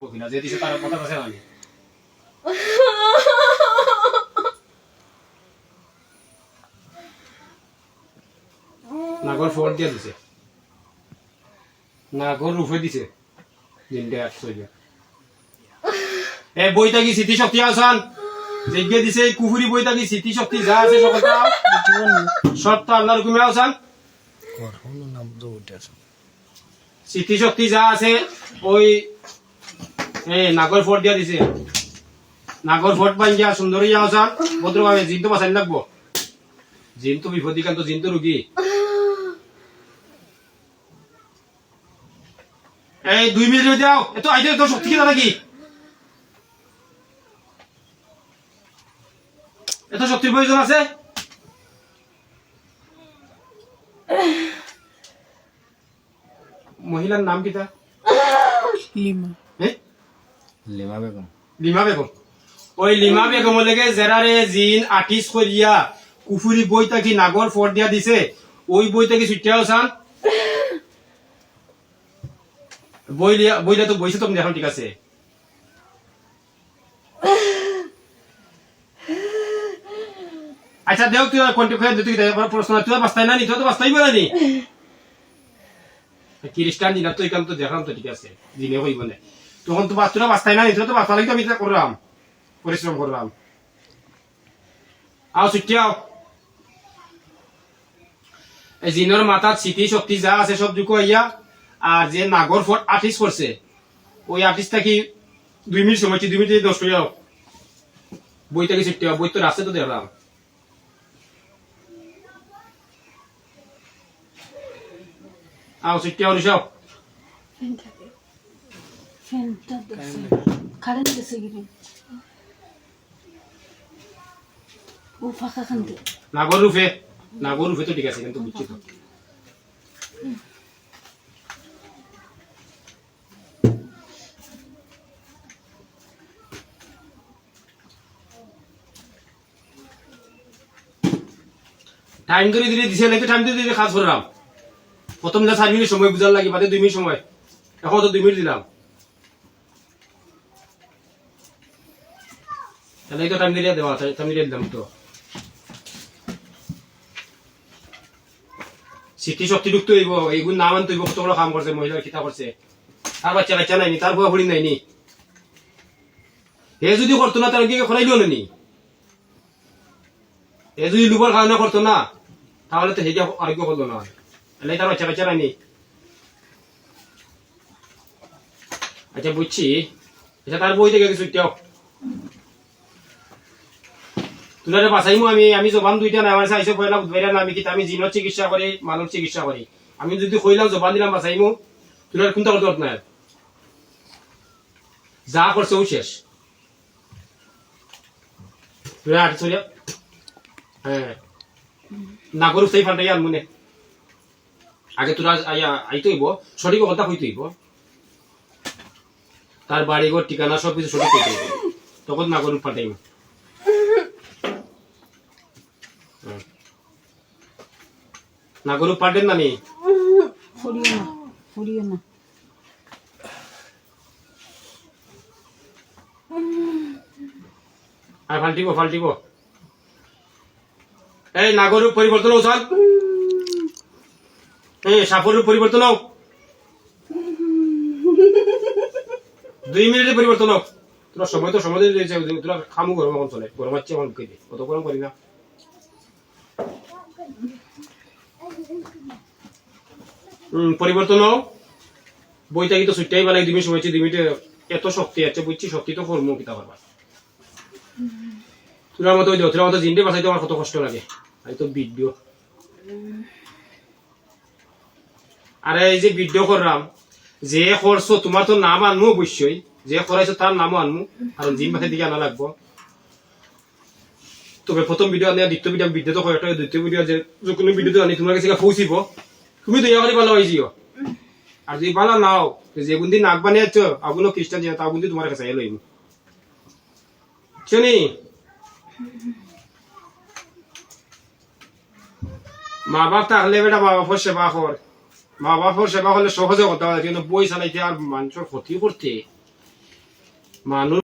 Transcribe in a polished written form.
কহিলা যে দিছে তার কথা আছে মানে নাগর ফোর দিয়ে দিছে নাগর রুফে দিছে দিনটা একশো এ বইটা কি স্মৃতি শক্তি আসান যেগে দিছে কুহুরি বইটা কি স্মৃতি শক্তি যা আছে সকলটা সবটা আল্লাহর হুকুমে আসান স্মৃতি শক্তি যা আছে ওই নাগর ফোর্ট দিয়া দিছে নাগর ফোর্ট পাইয়া সুন্দর ইয়া আসান ভদ্রভাবে জিন তো বাঁচাই লাগবো জিন তো বিপদিকান্ত জিন তো রুগী এই 2 মিনিট দাও এত আইতে তো শক্তি কি নাকি এত শক্তির প্রয়োজন আছে মহিলার নাম কি তা lima lima Begum lima Begum ওই লিমা বেগম লেগে জেরারে জিন আর্টিস্ট করিয়া কুফুরি বইটা কি নাগর ফোর্ট দিয়া দিছে ওই বইটা কি ছুটিয়া আসান বইটা তো বইছে তুমি এখন ঠিক আছে আচ্ছা দেখ তুই কোনটি খেয়ে দিতে প্রশ্ন তুই বাস্তাই না নি তুই তো বাস্তাই বলে নি খ্রিস্টান দিনা তো এখান তো দেখলাম তো ঠিক আছে দিনে হইব না তখন তো বাচ্চারা বাস্তাই না নি তুই তো বাস্তা লাগি আমি করলাম পরিশ্রম করলাম আও ছুটিয়াও এই জিনের মাথার স্মৃতি শক্তি যা আছে সব যুগ ইয়া আর যে নাগর ফোর্ট আর্টিস্ট করছে ওই আর্টিস্টটা কি 2 মিনিট সময় 2 মিনিট 10 হয়ে যাও বইটা কি ছুটিয়াও বই তো রাস্তা তো দেখলাম আও ছুটিয়াও নিশাও ফ্যানটা দেখছে কারেন্ট দেখছে কি ও ফাঁকা খান্তে নাগর রুফে তো ঠিক আছে কিন্তু বুঝছি তো টাইম করে দিলে দিছে নাকি টাইম দিয়ে দিলে কাজ করলাম প্রথম যা 4 মিনিট সময় বুঝার লাগে বাদে 2 মিনিট সময় এখন তো 2 মিনিট দিলাম তাহলে তো টাইম দিয়ে দেওয়া টাইম দিয়ে দিলাম তো স্মৃতি শক্তি যুক্ত হইব এইগুলো না মানতে হইব কতগুলো কাম করছে মহিলা কিতা করছে তার বাচ্চা নাইনি তার বউ হরি নাইনি হে যদি করতো না তার কি খরাইলো নি এ যদি লুবার খাওয়া করতো না তাহলে তো হেজা আরোগ্য হলো না এলাই তার বাচ্চা নাইনি আচ্ছা বুঝছি আচ্ছা তার বই থেকে কিছু কেউ তুলারে বাঁচাইমু আমি জবান দুইটা না আমার চাইছে পয়লা বুধবাইরা না আমি কি আমি জিনের চিকিৎসা করি মানব চিকিৎসা করি আমি যদি কইলাম জবান দিলাম বাঁচাইমু তুলার কোনটা করতে না যা করছে ও শেষ তুলা আট চলিয়া হ্যাঁ নাগরু সেই ফান্ডাই আনমুনে আগে তোরা আইতে হইব সঠিক কথা হইতে হইব তার বাড়ি ঘর ঠিকানা সবকিছু সঠিক হইতে হইব তখন নাগরু ফান্ডাইব নাগরু পাটেন না নি ফুরিও না আর ফাল্টিব এই নাগরু পরিবর্তন হোক চল এই সাপের পরিবর্তন হোক 2 মিনিটে পরিবর্তন হোক তোরা সময় তো সময় দিয়েছে তোরা খামু গরম এখন চলে গরম হচ্ছে এখন খেতে কত গরম করি না পরিবর্তন হোক বইটা কিন্তু ছুটাই বেলায় 2 মিনিট সময় 2 মিনিটে এত শক্তি আছে বুঝছি শক্তি তো কর্ম কিতা পারবা তোর মতো জিন্ডে বাঁচাইতে আমার কত কষ্ট লাগে আমি তো ভিডিও আরে এই যে ভিডিও করলাম যে করছো তোমার তো নাম আনমু অবশ্যই যে করাইছো তার নামও আনমু আর জিম বাঁচাই দিকে আনা লাগবো তবে প্রথম ভিডিও আনি দ্বিতীয় ভিডিও তো কয়েকটা দ্বিতীয় ভিডিও যে কোনো ভিডিও আনি তোমার কাছে পৌঁছিব তুমি তো ইয়া করে ভালো হয়েছিও আর যদি ভালো নাও যে বুন্দি নাক বানিয়েছ আগুনো খ্রিস্টান যে তা বুন্দি তোমার কাছে এলোই শুনি মা বাপ থাকলে বেটা মা বাপর সেবা কর মা বাপর সেবা করলে সহজে কথা হয় কিন্তু বই চালাইতে আর মানুষের ক্ষতি করতে মানুষ